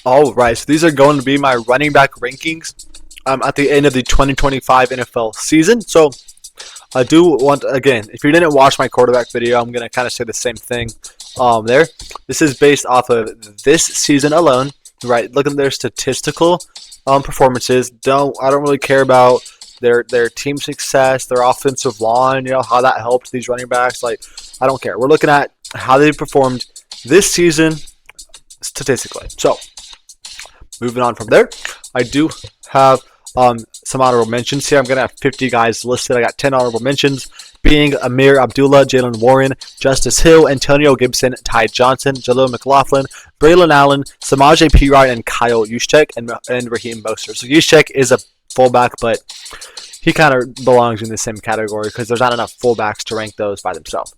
All right, so these are going to be my running back rankings at the end of the 2025 NFL season. So I do want, again, if you didn't watch my quarterback video, I'm going to kind of say the same thing there. This is based off of this season alone, right? Look at their statistical performances. I don't really care about their team success, their offensive line, how that helped these running backs. Like, I don't care. We're looking at how they performed this season statistically. So, moving on from there, I do have some honorable mentions here. I'm going to have 50 guys listed. I got 10 honorable mentions, being Amir Abdullah, Jalen Warren, Justice Hill, Antonio Gibson, Ty Johnson, Jaleel McLaughlin, Braylon Allen, Samaje Perine, and Kyle Juszczyk, and Raheem Mostert. So Juszczyk is a fullback, but he kind of belongs in the same category because there's not enough fullbacks to rank those by themselves.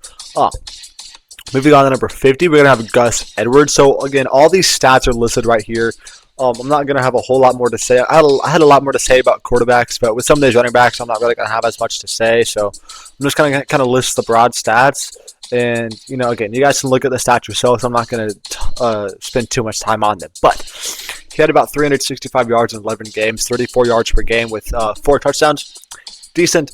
Moving on to number 50, we're going to have Gus Edwards. So again, all these stats are listed right here. I'm not going to have a whole lot more to say. I had a lot more to say about quarterbacks, but with some of these running backs, I'm not really going to have as much to say. So I'm just going to kind of list the broad stats. And, again, you guys can look at the stats yourself, so I'm not going to spend too much time on them. But he had about 365 yards in 11 games, 34 yards per game with 4 touchdowns. Decent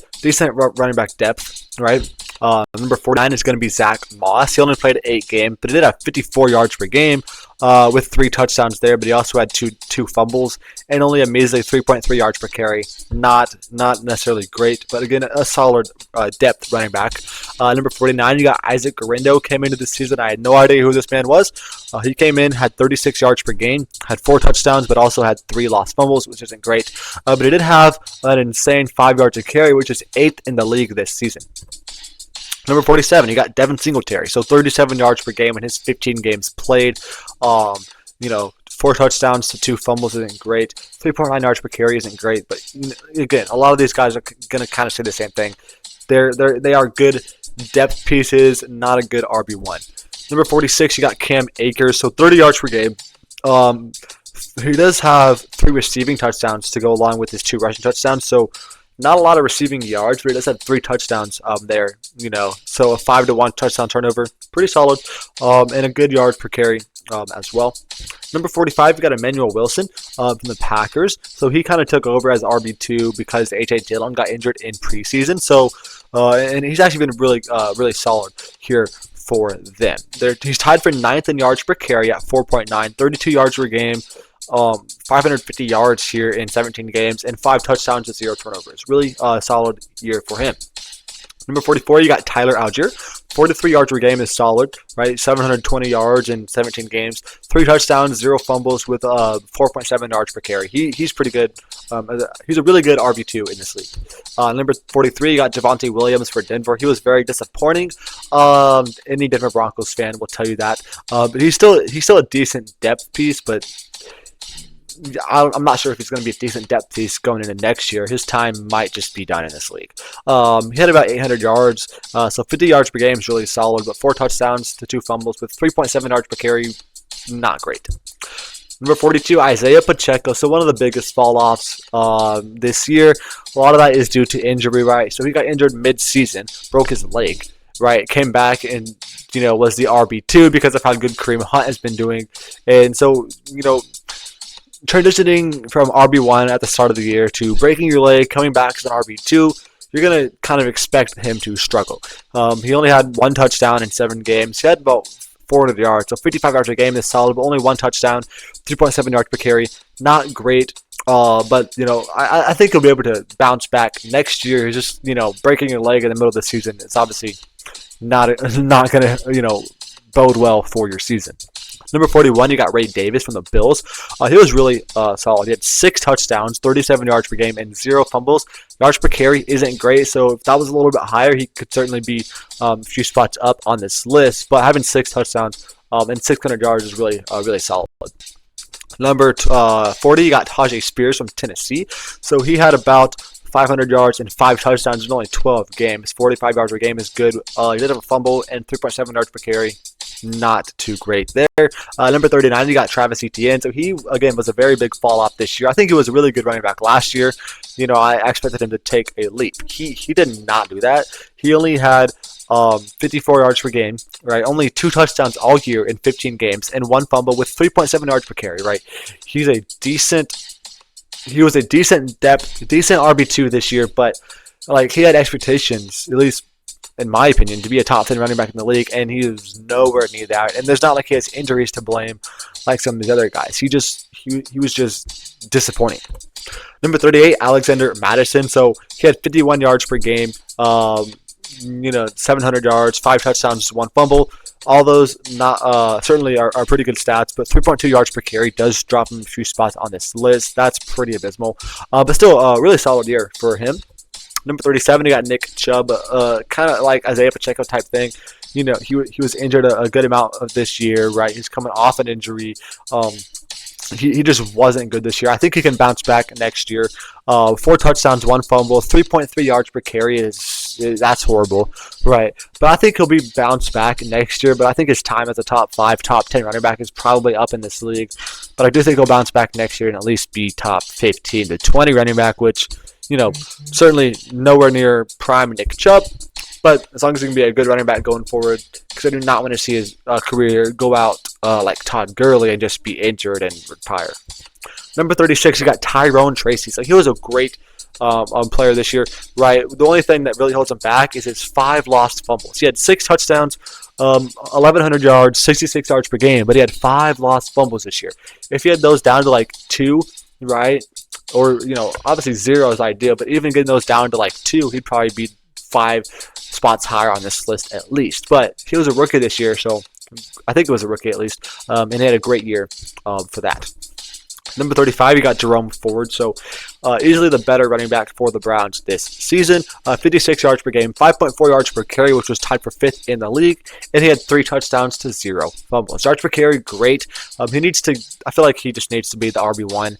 running back depth, right? Number 49 is going to be Zach Moss. He only played 8 games, but he did have 54 yards per game with 3 touchdowns there. But he also had two fumbles and only a measly 3.3 yards per carry. Not necessarily great, but again, a solid depth running back. Number 49, you got Isaac Guerrero. Came into this season. I had no idea who this man was. He came in, had 36 yards per game, had 4 touchdowns, but also had 3 lost fumbles, which isn't great. But he did have an insane 5 yards a carry, which is 8th in the league this season. Number 47, you got Devin Singletary. So 37 yards per game in his 15 games played. 4 touchdowns to 2 fumbles isn't great. 3.9 yards per carry isn't great. But again, a lot of these guys are going to kind of say the same thing. They are good depth pieces, not a good RB1. Number 46, you got Cam Akers. So 30 yards per game. He does have 3 receiving touchdowns to go along with his 2 rushing touchdowns. So not a lot of receiving yards, but he does have 3 touchdowns there, So a 5-to-1 touchdown turnover, pretty solid, and a good yards per carry as well. Number 45, you got Emmanuel Wilson from the Packers. So he kind of took over as RB2 because A.J. Dillon got injured in preseason. So, and he's actually been really solid here for them. He's tied for 9th in yards per carry at 4.9, 32 yards per game. 550 yards here in 17 games and 5 touchdowns and 0 turnovers. Really solid year for him. Number 44, you got Tyler Algier. 43 yards per game is solid, right? 720 yards in 17 games, 3 touchdowns, 0 fumbles with 4.7 yards per carry. He's pretty good. He's a really good RB2 in this league. Number 43, you got Javonte Williams for Denver. He was very disappointing. Any Denver Broncos fan will tell you that. But he's still a decent depth piece, but I'm not sure if he's going to be a decent depth piece going into next year. His time might just be done in this league. He had about 800 yards, so 50 yards per game is really solid, but 4 touchdowns to 2 fumbles with 3.7 yards per carry, not great. Number 42, Isaiah Pacheco. So one of the biggest fall-offs this year. A lot of that is due to injury, right? So he got injured mid-season, broke his leg, right? Came back and, was the RB2 because of how good Kareem Hunt has been doing. And so, transitioning from RB1 at the start of the year to breaking your leg, coming back as an RB2, you're going to kind of expect him to struggle. He only had 1 touchdown in 7 games. He had about 400 yards, so 55 yards a game is solid, but only 1 touchdown, 3.7 yards per carry. Not great, but, I think he'll be able to bounce back next year. He's just, breaking your leg in the middle of the season. It's obviously not going to, bode well for your season. Number 41, you got Ray Davis from the Bills. He was really solid. He had 6 touchdowns, 37 yards per game, and 0 fumbles. Yards per carry isn't great, so if that was a little bit higher, he could certainly be a few spots up on this list. But having 6 touchdowns and 600 yards is really solid. Number 40, you got Tajay Spears from Tennessee. So he had about 500 yards and 5 touchdowns in only 12 games. 45 yards per game is good. He did have a fumble and 3.7 yards per carry. not too great there. Number 39, you got Travis Etienne. So he, again, was a very big fall off this year. I think he was a really good running back last year. I expected him to take a leap. He did not do that. He only had 54 yards per game, right? Only 2 touchdowns all year in 15 games, and 1 fumble with 3.7 yards per carry, right? He was a decent decent RB2 this year, but he had expectations, at least in my opinion, to be a top 10 running back in the league, and he was nowhere near that. And there's not like he has injuries to blame like some of these other guys. He was just disappointing. Number 38, Alexander Madison. So he had 51 yards per game, 700 yards, 5 touchdowns, 1 fumble. All those not certainly are pretty good stats, but 3.2 yards per carry does drop him a few spots on this list. That's pretty abysmal, but still a really solid year for him. Number 37, you got Nick Chubb, kind of like Isaiah Pacheco type thing. He was injured a good amount of this year, right? He's coming off an injury. He just wasn't good this year. I think he can bounce back next year. 4 touchdowns, 1 fumble, 3.3 yards per carry that's horrible, right? But I think he'll be bounced back next year. But I think his time as a top 5, top 10 running back is probably up in this league. But I do think he'll bounce back next year and at least be top 15 to 20 running back, which certainly nowhere near prime Nick Chubb. But as long as he can be a good running back going forward, because I do not want to see his career go out like Todd Gurley and just be injured and retire. Number 36, you got Tyrone Tracy. So he was a great player this year, right? The only thing that really holds him back is his 5 lost fumbles. He had 6 touchdowns, 1,100 yards, 66 yards per game, but he had 5 lost fumbles this year. If he had those down to 2, right? Or, obviously 0 is ideal, but even getting those down to 2, he'd probably be 5 spots higher on this list at least. But he was a rookie this year, so I think it was a rookie at least, and he had a great year for that. Number 35, you got Jerome Ford. So easily the better running back for the Browns this season. 56 yards per game, 5.4 yards per carry, which was tied for 5th in the league. And he had 3 touchdowns to 0 fumbles. Yards per carry, great. I feel like he just needs to be the RB1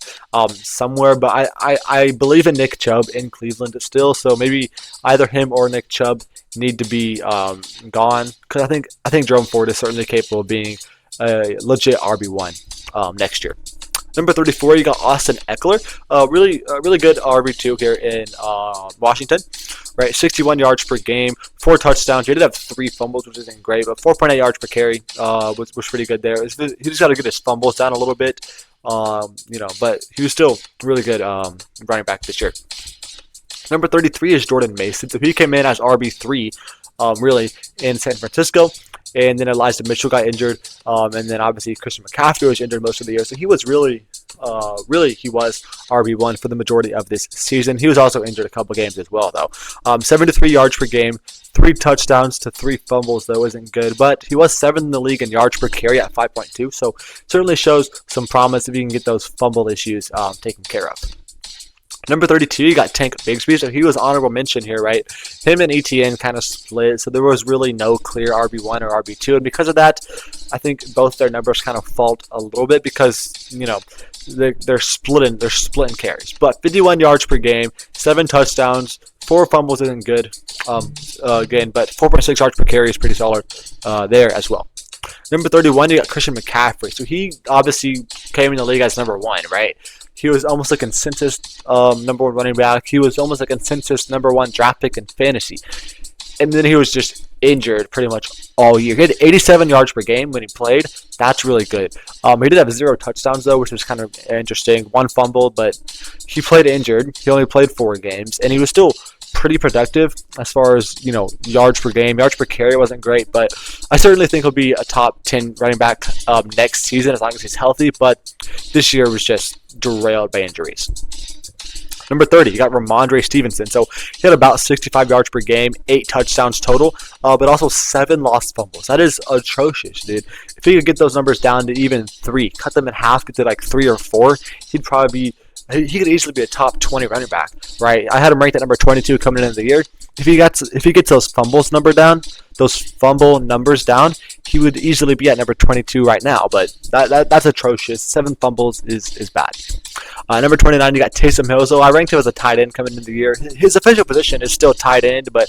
somewhere. But I believe in Nick Chubb in Cleveland still. So maybe either him or Nick Chubb need to be gone. Because I think Jerome Ford is certainly capable of being a legit RB1 next year. Number 34, you got Austin Eckler. Really good RB2 here in Washington. Right, 61 yards per game, 4 touchdowns. He did have 3 fumbles, which isn't great, but 4.8 yards per carry was pretty good there. He just got to get his fumbles down a little bit, but he was still really good running back this year. Number 33 is Jordan Mason. So he came in as RB3, really, in San Francisco. And then Elijah Mitchell got injured, and then obviously Christian McCaffrey was injured most of the year. So he was really he was RB1 for the majority of this season. He was also injured a couple games as well, though. 73 yards per game, 3 touchdowns to 3 fumbles, though, isn't good. But he was 7th in the league in yards per carry at 5.2. So certainly shows some promise if you can get those fumble issues taken care of. Number 32, you got Tank Bigsby. So he was honorable mention here, right? Him and ETN kind of split, so there was really no clear RB1 or RB2. And because of that, I think both their numbers kind of fault a little bit because, they're splitting carries. But 51 yards per game, 7 touchdowns, 4 fumbles isn't good, again, but 4.6 yards per carry is pretty solid there as well. Number 31, you got Christian McCaffrey. So he obviously came in the league as number 1, right? He was almost a consensus number 1 running back. He was almost a consensus number 1 draft pick in fantasy. And then he was just injured pretty much all year. He had 87 yards per game when he played. That's really good. He did have 0 touchdowns, though, which was kind of interesting. 1 fumble, but he played injured. He only played 4 games, and he was still pretty productive as far as, yards per game. Yards per carry wasn't great, but I certainly think he'll be a top 10 running back next season as long as he's healthy, but this year was just derailed by injuries. Number 30, you got Ramondre Stevenson. So he had about 65 yards per game, 8 touchdowns total, but also 7 lost fumbles. That is atrocious, dude. If he could get those numbers down to even 3, cut them in half, get to 3 or 4, he could easily be a top 20 running back, right? I had him ranked at number 22 coming into the year. If he gets those fumble numbers down, he would easily be at number 22 right now. But that's atrocious. 7 fumbles is bad. Number 29, you got Taysom Hill. So I ranked him as a tight end coming into the year. His official position is still tight end, but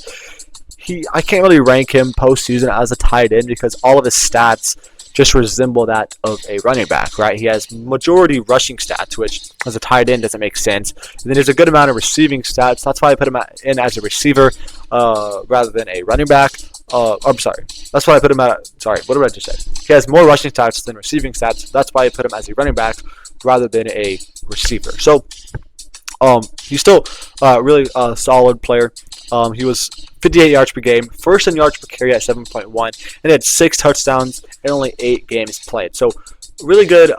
I can't really rank him postseason as a tight end because all of his stats just resemble that of a running back, right? He has majority rushing stats, which as a tight end doesn't make sense. And then there's a good amount of receiving stats. That's why I put him in as a receiver rather than a running back. I'm sorry. That's why I put him at. Sorry, what did I just say? He has more rushing stats than receiving stats. That's why I put him as a running back rather than a receiver. So, he's still really a solid player. He was 58 yards per game, first in yards per carry at 7.1, and had 6 touchdowns in only 8 games played. So, really good.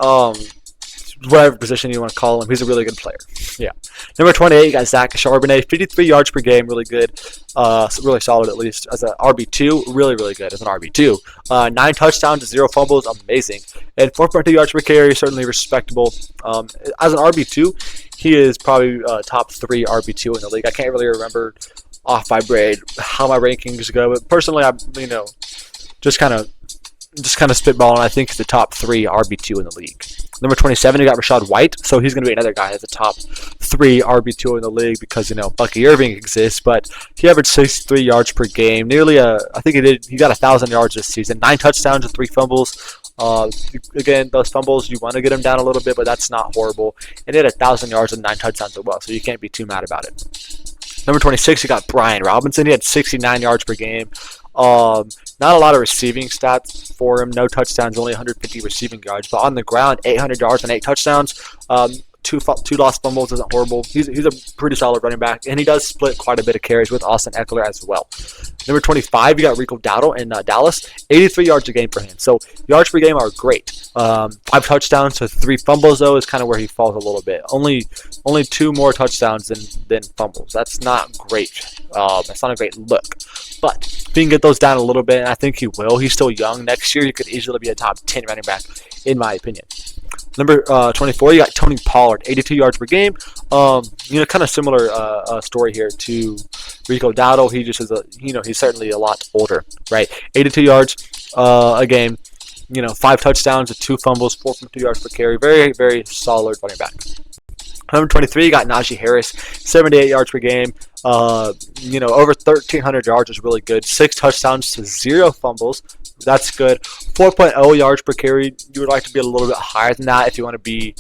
Whatever position you want to call him, he's a really good player. Yeah. Number 28, you got Zach Charbonnet, 53 yards per game, really good. Really solid at least as an RB2, really good as an RB2. 9 touchdowns, 0 fumbles, amazing. And 4.2 yards per carry, certainly respectable. As an RB2, he is probably top 3 RB2 in the league. I can't really remember off my brain how my rankings go, but personally, I'm just kind of spitballing. I think he's the top 3 RB2 in the league. Number 27, you got Rachaad White, so he's going to be another guy that's a top 3 RB2 in the league because, Bucky Irving exists, but he averaged 63 yards per game, I think he got 1,000 yards this season, 9 touchdowns and 3 fumbles. Again, those fumbles, you want to get them down a little bit, but that's not horrible. And he had 1,000 yards and 9 touchdowns as well, so you can't be too mad about it. Number 26, you got Brian Robinson. He had 69 yards per game. Not a lot of receiving stats for him. No touchdowns, only 150 receiving yards. But on the ground, 800 yards and 8 touchdowns. Two lost fumbles isn't horrible. He's a pretty solid running back, and he does split quite a bit of carries with Austin Eckler as well. Number 25, you got Rico Dowdle in Dallas, 83 yards a game for him. So yards per game are great. 5 touchdowns to 3 fumbles though is kind of where he falls a little bit. Only 2 more touchdowns than fumbles. That's not great. That's not a great look. But if he can get those down a little bit, and I think he will. He's still young. Next year, he could easily be a top 10 running back, in my opinion. Number 24, you got Tony Pollard, 82 yards per game. Kind of similar story here to Rico Dowdle. He just is he's certainly a lot older, right? 82 yards a game. 5 touchdowns and 2 fumbles, 4.2 yards per carry. Very, very solid running back. Number 23, you got Najee Harris, 78 yards per game. Over 1,300 yards is really good. 6 touchdowns to 0 fumbles. That's good. 4.0 yards per carry. You would like to be a little bit higher than that if you want to be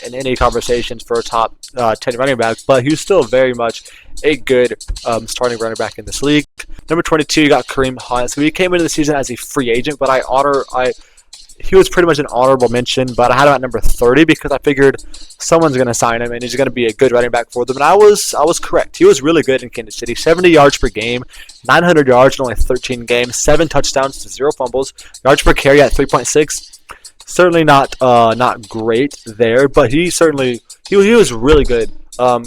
in any conversations for a top 10 running back. But he's still very much a good starting running back in this league. Number 22, you got Kareem Hunt. So he came into the season as a free agent, but he was pretty much an honorable mention, but I had him at number 30 because I figured someone's going to sign him and he's going to be a good running back for them. And I was correct. He was really good in Kansas City. 70 yards per game, 900 yards in only 13 games, 7 touchdowns to 0 fumbles, yards per carry at 3.6. Certainly not great there, but he was really good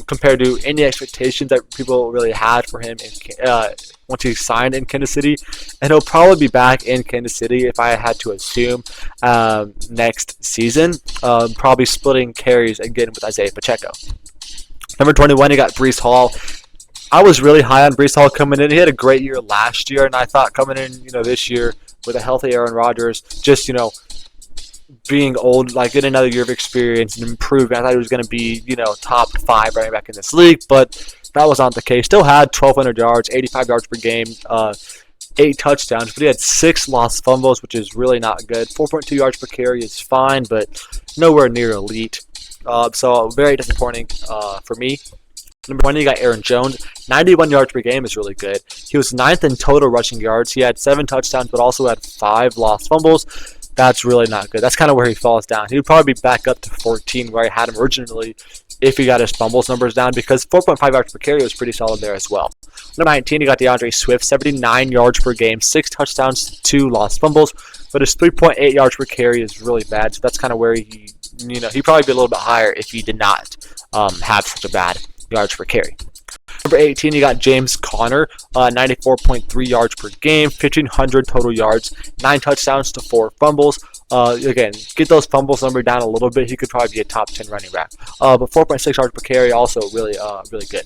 compared to any expectations that people really had for him once he signed in Kansas City. And he'll probably be back in Kansas City, if I had to assume, next season. Probably splitting carries again with Isaiah Pacheco. Number 21, you got Breece Hall. I was really high on Breece Hall coming in. He had a great year last year, and I thought coming in, this year with a healthy Aaron Rodgers, just, being old, like getting another year of experience and improving. I thought he was going to be, top 5 running back in this league, but that was not the case. Still had 1,200 yards, 85 yards per game, 8 touchdowns, but he had 6 lost fumbles, which is really not good. 4.2 yards per carry is fine, but nowhere near elite. So very disappointing for me. Number 20, you got Aaron Jones. 91 yards per game is really good. He was 9th in total rushing yards. He had 7 touchdowns, but also had 5 lost fumbles. That's really not good. That's kind of where he falls down. He would probably be back up to 14 where I had him originally if he got his fumbles numbers down, because 4.5 yards per carry was pretty solid there as well. Number 19, you got DeAndre Swift, 79 yards per game, 6 touchdowns, 2 lost fumbles, but his 3.8 yards per carry is really bad, so that's kind of where he'd probably be a little bit higher if he did not have such a bad yards per carry. Number 18, you got James Conner, 94.3 yards per game, 1,500 total yards, 9 touchdowns to 4 fumbles. Again, get those fumbles number down a little bit. He could probably be a top 10 running back. But 4.6 yards per carry, also really good.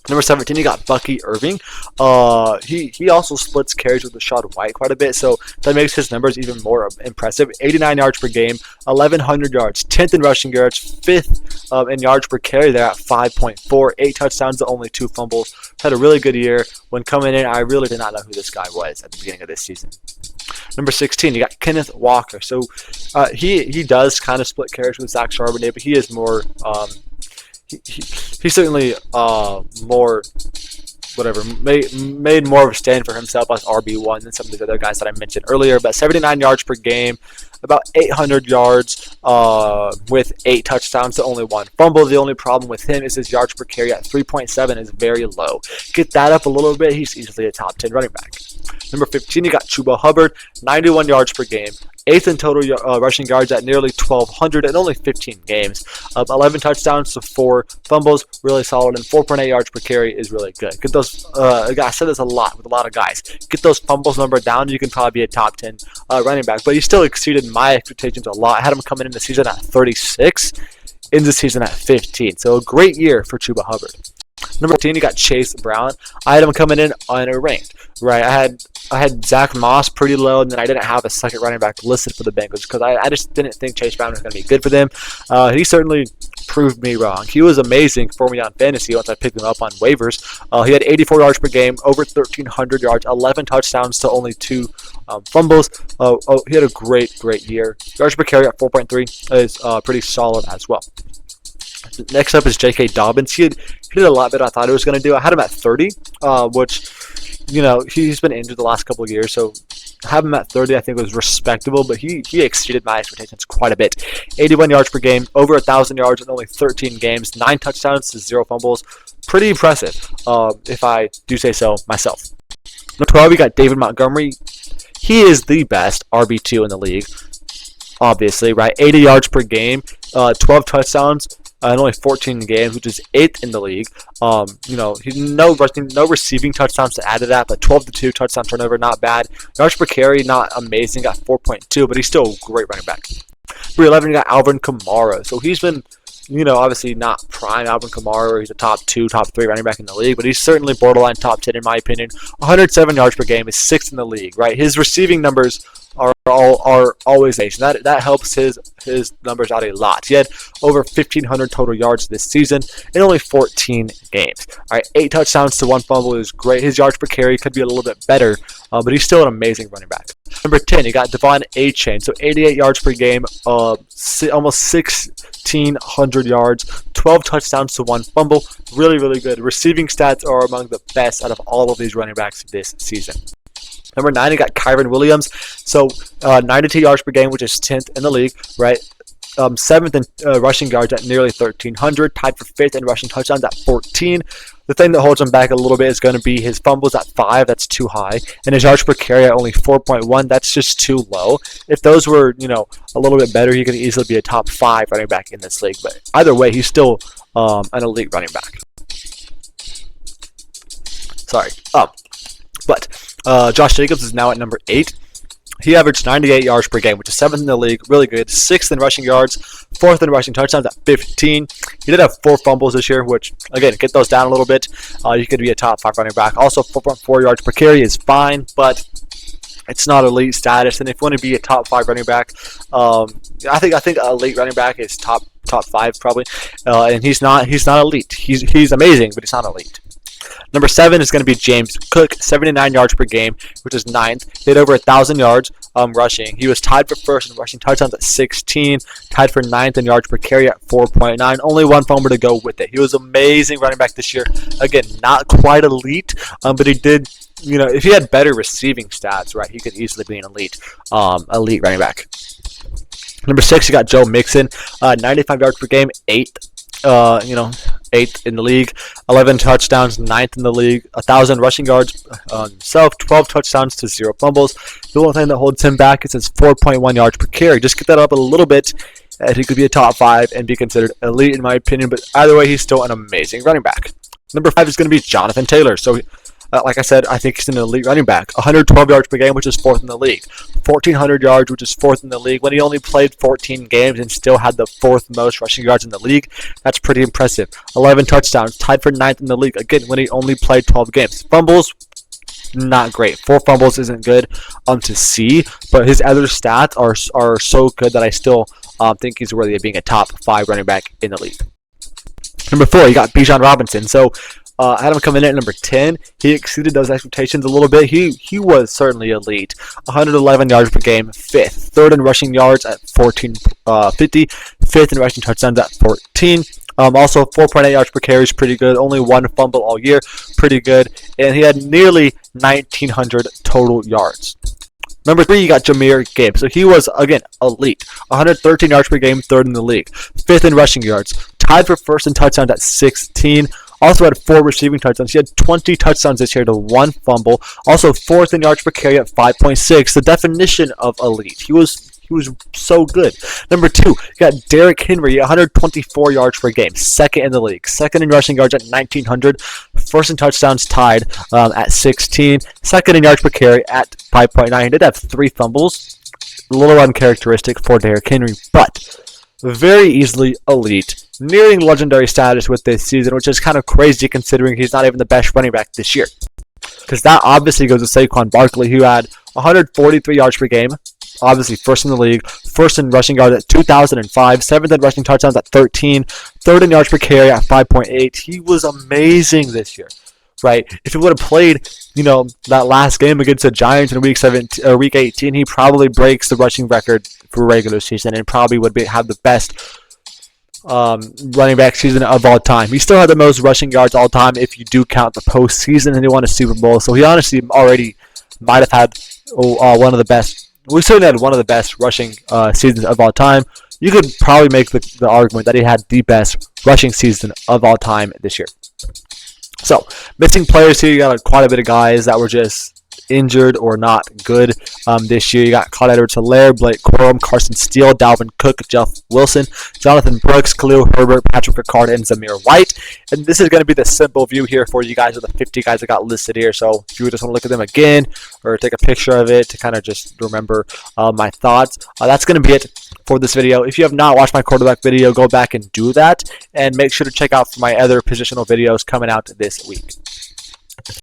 Number 17, you got Bucky Irving. He also splits carries with Rashad White quite a bit, so that makes his numbers even more impressive. 89 yards per game, 1,100 yards, 10th in rushing yards, 5th in yards per carry there at 5.4, 8 touchdowns to only 2 fumbles. Had a really good year. When coming in, I really did not know who this guy was at the beginning of this season. Number 16, you got Kenneth Walker. So he does kind of split carries with Zach Charbonnet, but he is more he's certainly more made more of a stand for himself as RB1 than some of these other guys that I mentioned earlier. But 79 yards per game, about 800 yards with 8 touchdowns to only 1 fumble. The only problem with him is his yards per carry at 3.7 is very low. Get that up a little bit, he's easily a top 10 running back. Number 15, you got Chuba Hubbard, 91 yards per game, 8th in total rushing yards at nearly 1,200 in only 15 games. 11 touchdowns to 4 fumbles, really solid, and 4.8 yards per carry is really good. Get those, I said this a lot with a lot of guys. Get those fumbles number down, you can probably be a top 10 running back. But he still exceeded my expectations a lot. I had him coming in the season at 36, in the season at 15. So a great year for Chuba Hubbard. Number 14, you got Chase Brown. I had him coming in unranked, right? I had Zach Moss pretty low, and then I didn't have a second running back listed for the Bengals because I just didn't think Chase Brown was going to be good for them. He certainly proved me wrong. He was amazing for me on fantasy once I picked him up on waivers. He had 84 yards per game, over 1,300 yards, 11 touchdowns to only 2 fumbles. He had a great year. Yards per carry at 4.3 is pretty solid as well. Next up is J.K. Dobbins. He did a lot better than I thought he was going to do. I had him at 30, which, you know, he's been injured the last couple of years, so having him at 30 I think was respectable, but he exceeded my expectations quite a bit. 81 yards per game, over 1,000 yards in only 13 games, 9 touchdowns to 0 fumbles. Pretty impressive, if I do say so myself. Number 12, we got David Montgomery. He is the best RB2 in the league, obviously, right? 80 yards per game, 12 touchdowns, in only 14 games, which is 8th in the league. You know, he's no receiving touchdowns to add to that, but 12 to 2 touchdown turnover, not bad. Yards per carry, not amazing, got 4.2, but he's still a great running back. Number 11, you got Alvin Kamara. So he's been, you know, obviously not prime Alvin Kamara, where he's a top 2, top 3 running back in the league, but he's certainly borderline top 10 in my opinion. 107 yards per game is 6th in the league, right? His receiving numbers are always ace. That helps his numbers out a lot. He had over 1,500 total yards this season in only 14 games. All right, 8 touchdowns to 1 fumble is great. His yards per carry could be a little bit better, but he's still an amazing running back. Number 10, you got Devon Achane. So 88 yards per game, almost 1,600 yards, 12 touchdowns to 1 fumble. Really good. Receiving stats are among the best out of all of these running backs this season. Number 9, you got Kyren Williams. So 92 yards per game, which is 10th in the league, right? 7th in rushing yards at nearly 1,300, tied for 5th in rushing touchdowns at 14. The thing that holds him back a little bit is going to be his fumbles at 5. That's too high, and his yards per carry at only 4.1. That's just too low. If those were, you know, a little bit better, he could easily be a top 5 running back in this league. But either way, he's still an elite running back. Sorry. But Josh Jacobs is now at number 8. He averaged 98 yards per game, which is 7th in the league, really good. 6th in rushing yards, 4th in rushing touchdowns at 15. He did have 4 fumbles this year, which, again, get those down a little bit. You could be a top 5 running back. Also, 4.4 yards per carry is fine, but it's not elite status. And if you want to be a top 5 running back, I think elite running back is top 5 probably. And he's not elite. He's amazing, but he's not elite. Number 7 is going to be James Cook, 79 yards per game, which is 9th. He had over 1,000 yards rushing. He was tied for 1st in rushing touchdowns at 16, tied for 9th in yards per carry at 4.9. Only 1 fumble to go with it. He was amazing running back this year. Again, not quite elite, but he did, you know, if he had better receiving stats, right, he could easily be an elite running back. Number 6, you got Joe Mixon, 95 yards per game, 8th. 8th in the league, 11 touchdowns, 9th in the league, 1,000 rushing yards himself, 12 touchdowns to 0 fumbles. The only thing that holds him back is his 4.1 yards per carry. Just get that up a little bit, and he could be a top 5 and be considered elite in my opinion, but either way, he's still an amazing running back. Number 5 is going to be Jonathan Taylor. So Like I said, I think he's an elite running back. 112 yards per game, which is 4th in the league. 1,400 yards, which is 4th in the league. When he only played 14 games and still had the 4th most rushing yards in the league, that's pretty impressive. 11 touchdowns, tied for 9th in the league. Again, when he only played 12 games. Fumbles, not great. 4 fumbles isn't good to see, but his other stats are so good that I still think he's worthy of being a top 5 running back in the league. Number 4, you got Bijan Robinson. So I had him coming in at number 10. He exceeded those expectations a little bit. He was certainly elite. 111 yards per game, 5th. 3rd in rushing yards at 1450. 5th in rushing touchdowns at 14. Also, 4.8 yards per carry is pretty good. Only 1 fumble all year, pretty good. And he had nearly 1,900 total yards. Number 3, you got Jahmyr Gibbs. So he was, again, elite. 113 yards per game, 3rd in the league. 5th in rushing yards. Tied for 1st in touchdowns at 16. Also had 4 receiving touchdowns. He had 20 touchdowns this year to 1 fumble. Also 4th in yards per carry at 5.6. The definition of elite. He was so good. Number 2, you got Derrick Henry, 124 yards per game, 2nd in the league. 2nd in rushing yards at 1,900. 1st in touchdowns tied at 16. 2nd in yards per carry at 5.9. He did have 3 fumbles. A little uncharacteristic for Derrick Henry, but very easily elite. Nearing legendary status with this season, which is kind of crazy considering he's not even the best running back this year. Because that obviously goes to Saquon Barkley, who had 143 yards per game. Obviously, 1st in the league, 1st in rushing yards at 2,005, 7th in rushing touchdowns at 13, 3rd in yards per carry at 5.8. He was amazing this year, right? If he would have played, that last game against the Giants in week 18, he probably breaks the rushing record for regular season and probably would have the best running back season of all time. He still had the most rushing yards all time if you do count the postseason, and he won a Super Bowl. So he honestly already might have had one of the best. We certainly had one of the best rushing seasons of all time. You could probably make the argument that he had the best rushing season of all time this year. So, missing players here, you got quite a bit of guys that were just injured or not good this year. You got Clyde Edwards-Helaire, Blake Corum, Carson Steele, Dalvin Cook, Jeff Wilson, Jonathan Brooks, Khalil Herbert, Patrick Ricard, and Zamir White. And this is going to be the simple view here for you guys of the 50 guys that got listed here. So if you just want to look at them again or take a picture of it to kind of just remember my thoughts, that's going to be it for this video. If you have not watched my quarterback video, go back and do that. And make sure to check out my other positional videos coming out this week.